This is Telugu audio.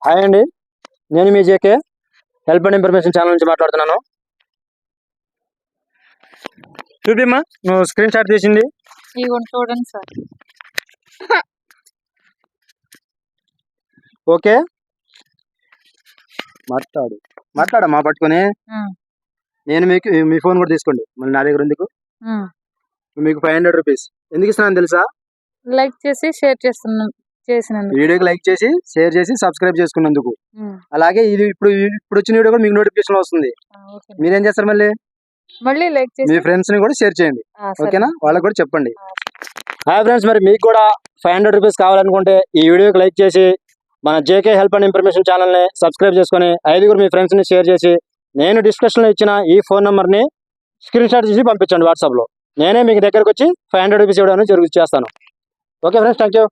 హాయ్ అండి, నేను మీ JK help and information channel నుంచి మాట్లాడుతున్నాను. చూపిమ్మా, నువ్వు స్క్రీన్ షాట్ తీసింది. చూడండి సార్. ఓకే, మాట్లాడమ్మా పట్టుకొని. నేను మీ ఫోన్ కూడా తీసుకోండి, మళ్ళీ నా దగ్గర ఎందుకు. మీకు 500 రూపీస్ ఎందుకు ఇస్తున్నాను తెలుసా? లైక్ చేసి షేర్ చేసినందుకు, వీడియోకి లైక్ చేసి షేర్ చేసి సబ్స్క్రైబ్ చేసుకున్నందుకు. అలాగే ఇది ఇప్పుడు వచ్చిన వీడియో కూడా మీకు నోటిఫికేషన్ వస్తుంది. మీరేం చేస్తారు, మళ్ళీ లైక్ చేసి మీ ఫ్రెండ్స్ ని కూడా షేర్ చేయండి. ఓకేనా? వాళ్ళకి కూడా చెప్పండి. హాయ్ ఫ్రెండ్స్, మరి మీకు కూడా 500 రూపీస్ కావాలనుకుంటే ఈ వీడియోకి లైక్ చేసి మన జేకే హెల్ప్ అండ్ ఇన్ఫర్మేషన్ ఛానల్ని సబ్స్క్రైబ్ చేసుకుని 5 మీ ఫ్రెండ్స్ని షేర్ చేసి నేను డిస్క్రిప్షన్లో ఇచ్చిన ఈ ఫోన్ నెంబర్ని స్క్రీన్ షాట్ చేసి పంపించండి వాట్సాప్లో. నేనే మీకు దగ్గరకు వచ్చి 500 రూపీస్ ఇవ్వడానికి చేస్తాను. Okay friends, thank you.